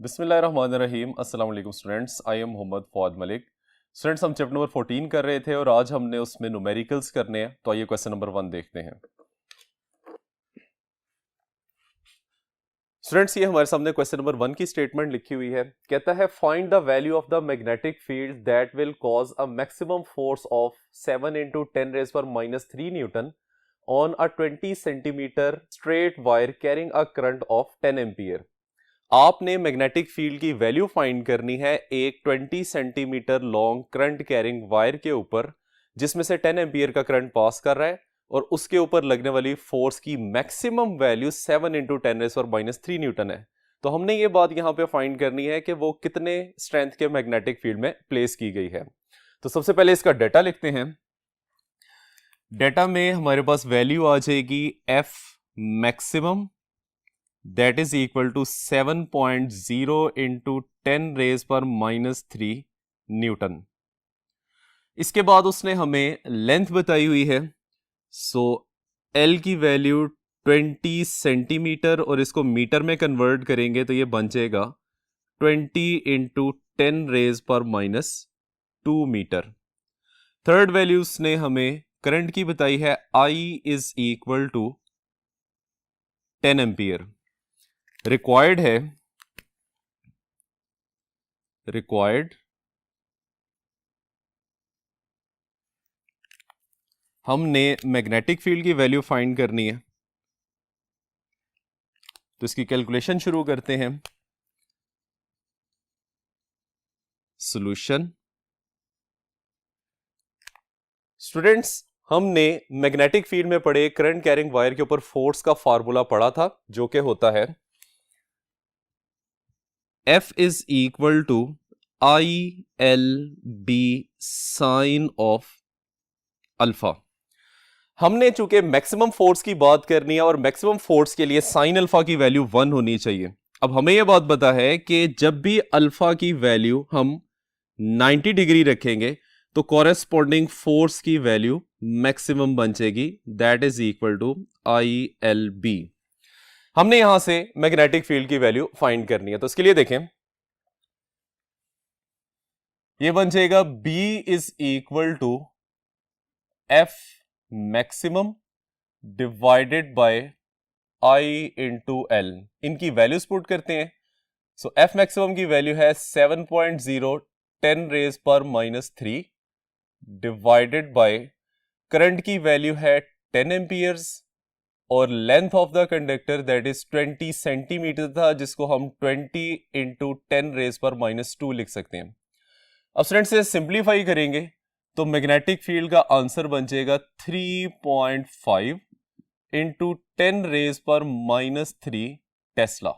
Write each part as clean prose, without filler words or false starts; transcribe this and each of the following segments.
बिस्मिल्लाहिर्रहमानिर्रहीम। अस्सलाम वालेकुम students, I am Mohammad Fouad Malik. Students, हम चैप्टर नंबर 14 कर रहे थे और आज हमने उसमें न्यूमेरिकल्स करने हैं। तो आइए क्वेश्चन नंबर 1 देखते हैं। स्टूडेंट्स, ये हमारे सामने क्वेश्चन नंबर 1 की स्टेटमेंट लिखी हुई है। कहता है find the value of the magnetic field that will cause a maximum force of 7 into 10⁻³ Newton on a 20 centimetre straight wire carrying a current of 10 ampere. आपने मैग्नेटिक फील्ड की value find करनी है एक 20 centimetre long current carrying wire के ऊपर, जिसमें से 10 ampere का करंट पास कर रहा है और उसके ऊपर लगने वाली फोर्स की मैक्सिमम वैल्यू 7 into 10⁻³ न्यूटन है। तो हमने ये बात यहां पे फाइंड करनी है कि वो कितने स्ट्रेंथ के मैग्नेटिक फील्ड में प्लेस की गई है। तो सबसे पहले इसका डेटा लिखते हैं। डेटा में हमारे पास वैल्यू आ जाएगी F maximum, that is equal to 7.0 into 10⁻³ Newton. इसके बाद उसने हमें लेंथ बताई हुई है। सो एल की वैल्यू 20 सेंटीमीटर और इसको मीटर में कन्वर्ट करेंगे तो ये बन जाएगा 20 into 10⁻² मीटर। थर्ड वैल्यू उसने हमें करंट की बताई है, I is equal to 10 ampere. Required है, रिक्वायर्ड हमने मैग्नेटिक फील्ड की वैल्यू फाइंड करनी है। तो इसकी कैलकुलेशन शुरू करते हैं। सॉल्यूशन। स्टूडेंट्स, हमने मैग्नेटिक फील्ड में पढ़े करंट कैरिंग वायर के ऊपर फोर्स का फार्मूला पढ़ा था, जो कि होता है F is equal to ILB sine of alpha. हमने चूंकि मैक्सिमम फोर्स की बात करनी है और मैक्सिमम फोर्स के लिए साइन अल्फा की वैल्यू 1 होनी चाहिए। अब हमें यह बात पता है कि जब भी अल्फा की वैल्यू हम 90 डिग्री रखेंगे तो कॉरेस्पॉन्डिंग फोर्स की वैल्यू मैक्सिमम बन जाएगी, that is equal to ILB। हमने यहां से मैग्नेटिक फील्ड की वैल्यू फाइंड करनी है। तो इसके लिए देखें, यह बन जाएगा B is equal to F maximum divided by I into L। इनकी वैल्यूज पुट करते हैं। सो F मैक्सिमम की वैल्यू है 7.0 10⁻³ डिवाइडेड बाय करंट की वैल्यू है 10 एम्पियर्स और length of the conductor that is 20 centimetre था, जिसको हम 20 into 10⁻² लिख सकते हैं। अब स्टूडेंट्स से सिंप्लीफाई करेंगे तो मैग्नेटिक फील्ड का आंसर बन जाएगा 3.5 into 10⁻³ Tesla.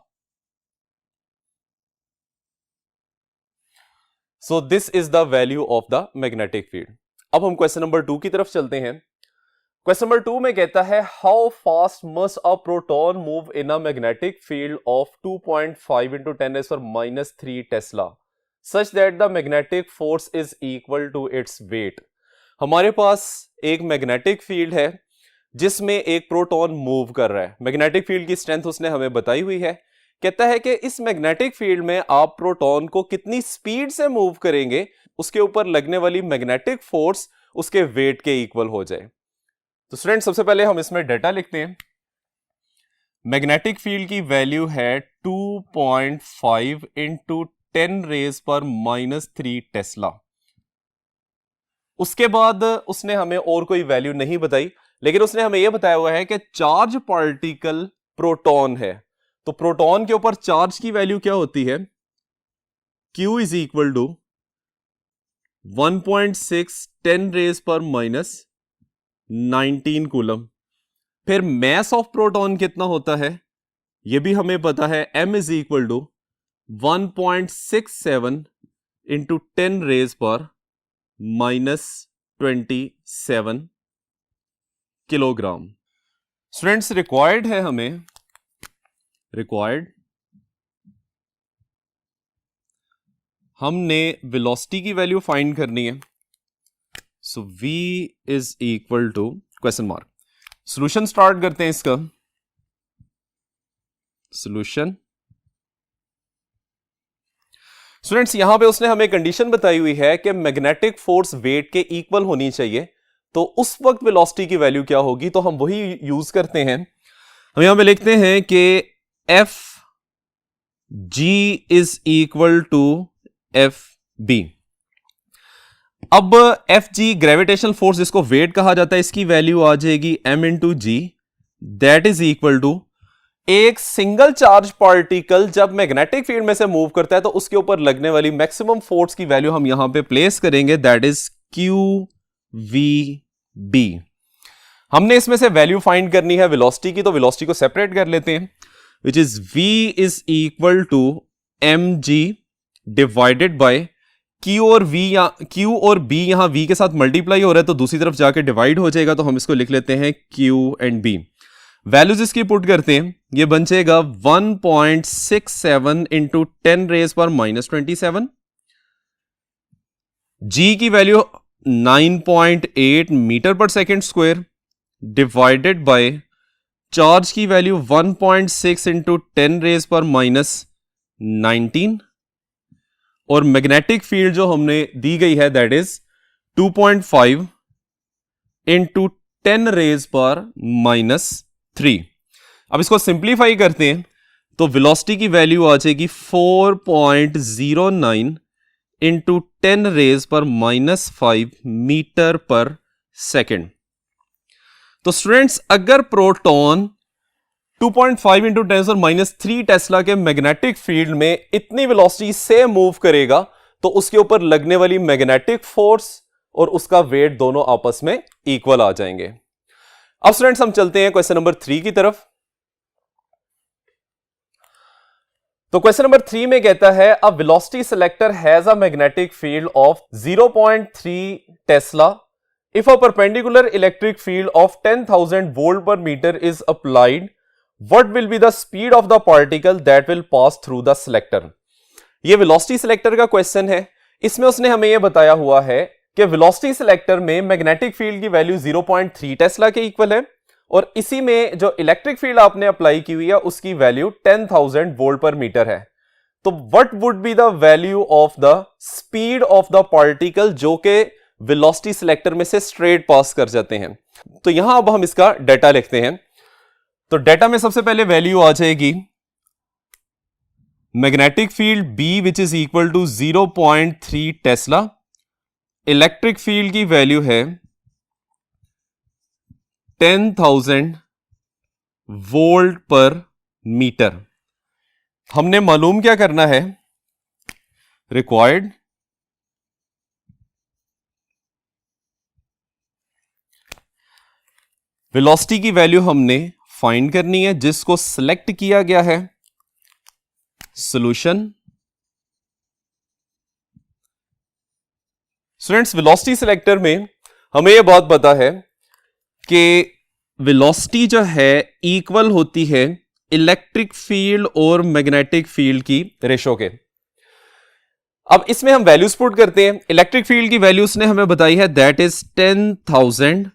So this is the value of the magnetic field. अब हम क्वेश्चन नंबर 2 की तरफ चलते हैं। क्वेश्चन नंबर 2 में कहता है how fast must a proton move in a magnetic field of 2.5 into 10⁻³ tesla such that the magnetic force is equal to its weight. हमारे पास एक मैग्नेटिक फील्ड है जिसमें एक प्रोटॉन मूव कर रहा है। मैग्नेटिक फील्ड की स्ट्रेंथ उसने हमें बताई हुई है। कहता है कि इस मैग्नेटिक फील्ड में आप प्रोटॉन को कितनी स्पीड से मूव करेंगे, उसके ऊपर लगने वाली मैग्नेटिक फोर्स उसके वेट के इक्वल हो जाए। तो स्टूडेंट, सबसे पहले हम इसमें डेटा लिखते हैं। मैग्नेटिक फील्ड की वैल्यू है 2.5 into 10⁻³ टेस्ला। उसके बाद उसने हमें और कोई वैल्यू नहीं बताई, लेकिन उसने हमें यह बताया हुआ है कि चार्ज पार्टिकल प्रोटॉन है। तो प्रोटॉन के ऊपर चार्ज की वैल्यू क्या होती है? Q is equal to 1.6 10⁻⁻19 coulomb. फिर मैस ऑफ प्रोटॉन कितना होता है यह भी हमें पता है, M is equal to 1.67 into 10⁻⁻27 kilogram. Students, required है हमें, रिक्वायर्ड हमने वेलोसिटी की वैल्यू फाइंड करनी है। So V is equal to question mark. Solution start करते हैं इसका। सॉल्यूशन स्टूडेंट्स यहां पे उसने हमें कंडीशन बताई हुई है कि मैग्नेटिक फोर्स वेट के इक्वल होनी चाहिए, तो उस वक्त वेलोसिटी की वैल्यू क्या होगी, तो हम वही यूज करते हैं। हम यहां पे लिखते हैं कि F G is equal to F B. अब एफ जी ग्रेविटेशनल फोर्स जिसको वेट कहा जाता है, इसकी वैल्यू आ जाएगी m into g, that is equal to एक सिंगल चार्ज पार्टिकल जब मैग्नेटिक फील्ड में से मूव करता है तो उसके ऊपर लगने वाली मैक्सिमम फोर्स की वैल्यू हम यहां पे प्लेस करेंगे, that is Q V B. हमने इसमें से वैल्यू फाइंड करनी है वेलोसिटी की, तो वेलोसिटी को सेपरेट कर लेते हैं, which is v is equal to M G divided by Q और V या Q और B यहां V के साथ मल्टीप्लाई हो रहा है तो दूसरी तरफ जाके डिवाइड हो जाएगा, तो हम इसको लिख लेते हैं Q एंड B। वैल्यूज इसकी पुट करते हैं, ये बन जाएगा 1.67 इंटू 10 रेज पर -27। G की वैल्यू 9.8 मीटर पर second square divided by charge की वैल्यू 1.6 इंटू 10 रेज पर -19 और मैग्नेटिक फील्ड जो हमने दी गई है दैट इज 2.5 इंटू 10 रेज पर -3। अब इसको सिंप्लीफाई करते हैं तो वेलोसिटी की वैल्यू आ जाएगी 4.09 इंटू 10 रेज पर -5 मीटर पर सेकेंड। तो स्टूडेंट्स अगर प्रोटॉन 2.5 इंटू 10⁻³ टेस्ला के मैग्नेटिक फील्ड में इतनी वेलोसिटी से मूव करेगा तो उसके ऊपर लगने वाली मैग्नेटिक फोर्स और उसका वेट दोनों आपस में इक्वल आ जाएंगे। अब स्टूडेंट्स हम चलते हैं क्वेश्चन नंबर 3 की तरफ। तो क्वेश्चन नंबर 3 में कहता है a velocity selector has a magnetic field of 0.3 tesla if a perpendicular electric field of 10,000 volt per meter is applied, what will be the speed of the particle that will pass through the selector। ये velocity selector का question है। इसमें उसने हमें यह बताया हुआ है कि वेलोसिटी सिलेक्टर में मैग्नेटिक फील्ड की वैल्यू 0.3 टेस्ला के इक्वल है और इसी में जो इलेक्ट्रिक फील्ड आपने अप्लाई की हुई है उसकी वैल्यू 10,000 वोल्ट पर मीटर है। तो what would be the value of the speed of the particle जो कि वेलोसिटी सिलेक्टर में से स्ट्रेट पास कर जाते हैं। तो यहां अब हम इसका डाटा लिखते हैं। तो डाटा में सबसे पहले वैल्यू आ जाएगी magnetic field B which is equal to 0.3 tesla, electric field की वैल्यू है 10,000 वोल्ट पर मीटर। हमने मालूम क्या करना है, रिक्वायर्ड वेलोसिटी की वैल्यू हमने फाइंड करनी है जिसको सिलेक्ट किया गया है सॉल्यूशन। स्टूडेंट्स वेलोसिटी सिलेक्टर में हमें यह बात पता है कि वेलोसिटी जो है इक्वल होती है इलेक्ट्रिक फील्ड और मैग्नेटिक फील्ड की रेशो के। अब इसमें हम वैल्यूज पुट करते हैं। इलेक्ट्रिक फील्ड की वैल्यूज ने हमें बताई है that is 10,000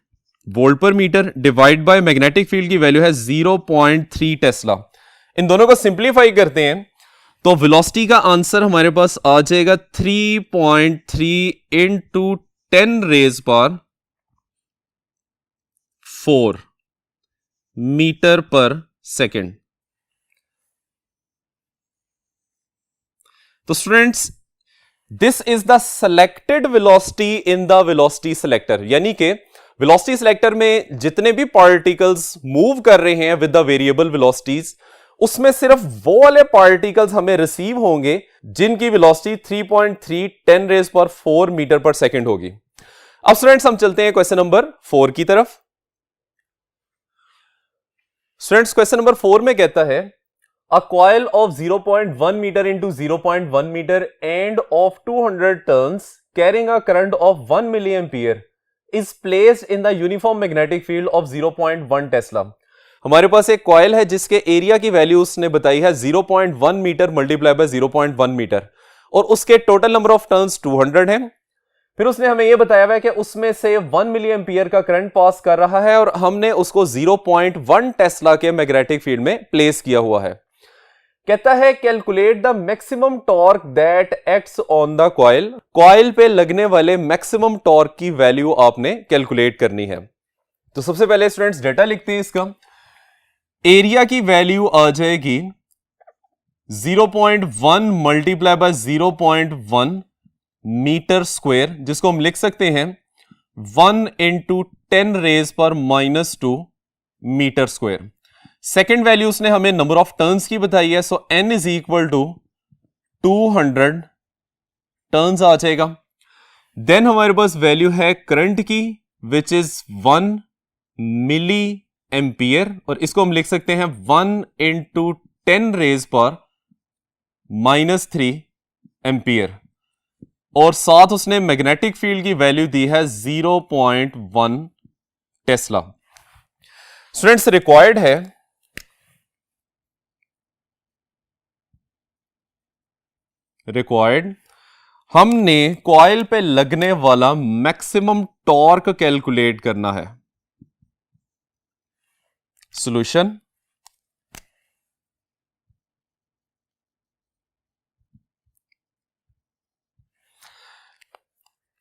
volt per metre divide by magnetic field की वैल्यू है 0.3 टेस्ला। इन दोनों को सिंप्लीफाई करते हैं तो वेलोसिटी का आंसर हमारे पास आ जाएगा 3.3 इंटू 10 रेज पर 4 मीटर पर सेकेंड। तो students this is the selected velocity in the velocity selector, यानी कि वेलोसिटी सिलेक्टर में जितने भी पार्टिकल्स मूव कर रहे हैं विद द वेरिएबल वेलोसिटीज उसमें सिर्फ वो वाले पार्टिकल्स हमें रिसीव होंगे जिनकी वेलोसिटी 3.3 10 रेज पर 4 मीटर पर सेकेंड होगी। अब स्टूडेंट्स हम चलते हैं क्वेश्चन नंबर 4 की तरफ। स्टूडेंट्स क्वेश्चन नंबर 4 में कहता है a coil of 0.1 metre into 0.1 metre and of 200 turns carrying a current of 1 milli ampere is placed in the uniform magnetic field of 0.1 tesla. हमारे पास एक कॉइल है जिसके एरिया की वैल्यू उसने बताई है 0.1 मीटर मल्टीप्लाई बाय 0.1 मीटर और उसके टोटल नंबर ऑफ टर्न्स 200 हैं। फिर उसने हमें यह बताया हुआ है कि उसमें से 1 मिली एम्पियर का करंट पास कर रहा है और हमने उसको 0.1 टेस्ला के मैग्नेटिक फील्ड में प्लेस किया हुआ है। कहता है calculate the maximum torque that acts on the coil. Coil पे लगने वाले मैक्सिमम टॉर्क की वैल्यू आपने कैलकुलेट करनी है। तो सबसे पहले स्टूडेंट्स डेटा लिखते हैं इसका। एरिया की वैल्यू आ जाएगी 0.1 मल्टीप्लाई बाय 0.1 मीटर स्क्वायर, जिसको हम लिख सकते हैं 1 इंटू 10 रेज पर -2 मीटर स्क्वायर। सेकेंड वैल्यू उसने हमें नंबर ऑफ टर्न्स की बताई है, so n is equal to 200 turns आ जाएगा। देन हमारे पास वैल्यू है करंट की विच इज 1 मिली एम्पियर, और इसको हम लिख सकते हैं 1 इंटू 10 रेज पर -3 एम्पियर, और साथ उसने मैग्नेटिक फील्ड की वैल्यू दी है 0.1 टेस्ला। स्टूडेंट्स रिक्वायर्ड है हमने कॉइल पे लगने वाला मैक्सिमम टॉर्क कैलकुलेट करना है। सॉल्यूशन,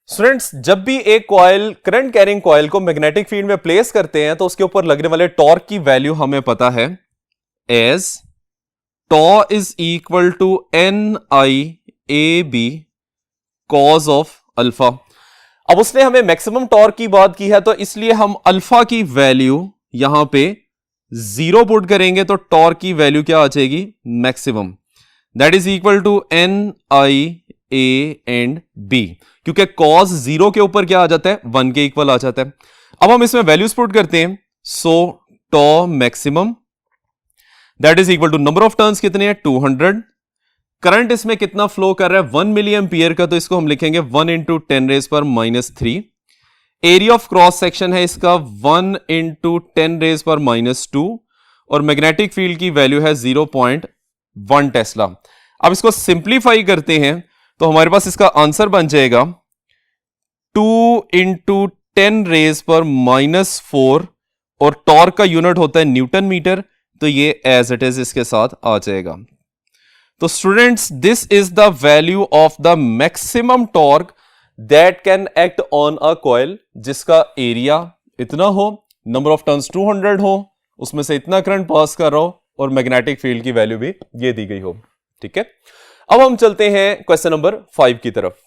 स्टूडेंट्स जब भी एक कॉइल करंट कैरिंग कॉइल को मैग्नेटिक फील्ड में प्लेस करते हैं तो उसके ऊपर लगने वाले टॉर्क की वैल्यू हमें पता है as tau is equal to NIAB cos of alpha. अब उसने हमें मैक्सिमम टॉर्क की बात की है, तो इसलिए हम अल्फा की वैल्यू यहां पे 0 पुट करेंगे तो टॉर्क की वैल्यू क्या आ जाएगी maximum, that is equal to NIA and B, क्योंकि कॉज 0 के ऊपर क्या आ जाता है 1 के इक्वल आ जाता है। अब हम इसमें वैल्यूज पुट करते हैं, so tau maximum that is equal to number of turns कितने हैं 200, करंट इसमें कितना फ्लो कर रहा है 1 मिली एम्पियर का, तो इसको हम लिखेंगे 1 इंटू 10 रेज पर -3। एरिया ऑफ क्रॉस सेक्शन है इसका 1 इंटू 10 रेज पर -2, और मैग्नेटिक फील्ड की वैल्यू है 0.1 टेस्ला। अब इसको सिंप्लीफाई करते हैं तो हमारे पास इसका आंसर बन जाएगा 2 इंटू 10 रेज पर -4, और टॉर्क का यूनिट होता है न्यूटन मीटर, तो ये एज इट इज इसके साथ आ जाएगा। तो students this is the value of the maximum torque that can act on a coil, जिसका एरिया इतना हो, नंबर ऑफ टर्न्स 200 हो, उसमें से इतना करंट पास कर रहा हो, और मैग्नेटिक फील्ड की वैल्यू भी ये दी गई हो। ठीक है, अब हम चलते हैं क्वेश्चन नंबर 5 की तरफ।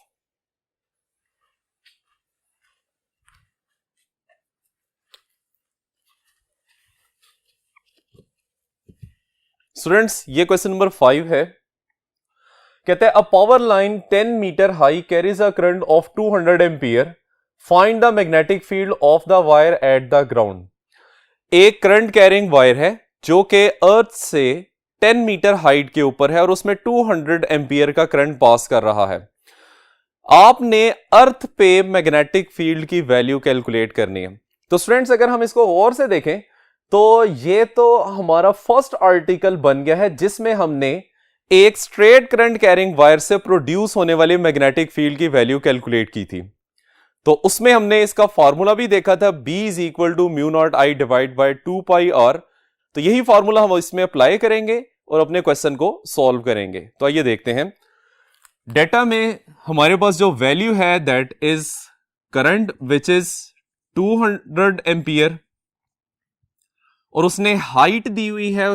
स्टूडेंट्स ये क्वेश्चन नंबर 5 है। कहते हैं a power line 10 metre high carries a current of 200 ampere, find the magnetic field of the wire at the ground. एक करंट कैरिंग वायर है जो कि अर्थ से 10 मीटर हाइट के ऊपर है और उसमें 200 एम्पियर का करंट पास कर रहा है। आपने अर्थ पे मैग्नेटिक फील्ड की वैल्यू कैलकुलेट करनी है। तो स्टूडेंट्स अगर हम इसको गौर से देखें तो ये तो हमारा फर्स्ट आर्टिकल बन गया है जिसमें हमने एक स्ट्रेट करंट कैरिंग वायर से प्रोड्यूस होने वाली मैग्नेटिक फील्ड की वैल्यू कैलकुलेट की थी। तो उसमें हमने इसका फॉर्मूला भी देखा था, B is equal to mu naught I divide by 2 pi R. तो यही फॉर्मूला हम इसमें अप्लाई करेंगे और अपने क्वेश्चन को सॉल्व करेंगे। तो आइए देखते हैं। डेटा में हमारे पास जो वैल्यू है that is current which is 200 ampere, और उसने हाइट दी हुई है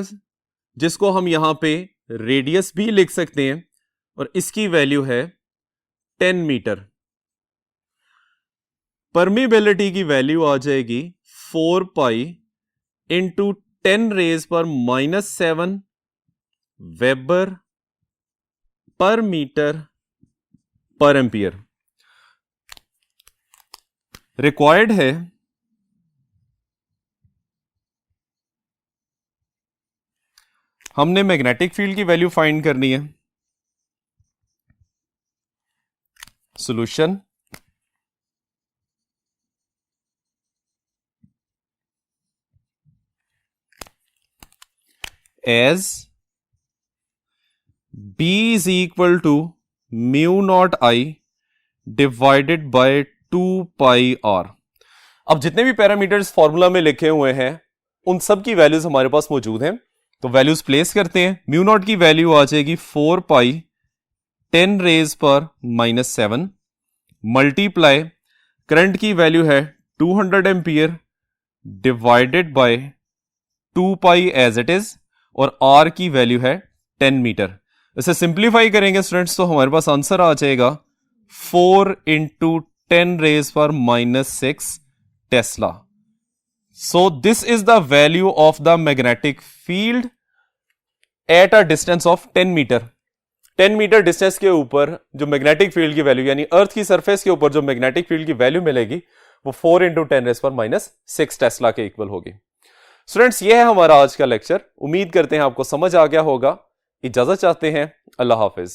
जिसको हम यहां पे रेडियस भी लिख सकते हैं, और इसकी वैल्यू है 10 मीटर। परमिबिलिटी की वैल्यू आ जाएगी 4 पाई इंटू 10 रेज पर -7 वेबर पर मीटर पर एम्पियर। रिक्वायर्ड है हमने मैग्नेटिक फील्ड की वैल्यू फाइंड करनी है। Solution, as B is equal to mu naught I divided by 2 pi R. अब जितने भी पैरामीटर्स फॉर्मूला में लिखे हुए हैं उन सब की वैल्यूज हमारे पास मौजूद हैं। तो वैल्यूज प्लेस करते हैं। म्यू नॉट की वैल्यू आ जाएगी 4 पाई 10 रेज पर -7 मल्टीप्लाई करंट की वैल्यू है 200 ampere divided by 2 pi as it is और आर की वैल्यू है 10 मीटर। इसे सिंप्लीफाई करेंगे स्टूडेंट्स तो हमारे पास आंसर आ जाएगा 4 इंटू 10 रेज पर -6 tesla. So this is the value of the magnetic field at a distance of 10 metre. 10 metre distance के ऊपर जो मैग्नेटिक फील्ड की वैल्यू यानी अर्थ की सरफेस के ऊपर जो मैग्नेटिक फील्ड की वैल्यू मिलेगी वो 4 इंटू 10 रेज पर -6 टेस्ला के इक्वल होगी। स्टूडेंट्स ये है हमारा आज का लेक्चर। उम्मीद करते हैं आपको समझ आ गया होगा। इजाजत चाहते हैं। अल्लाह हाफिज।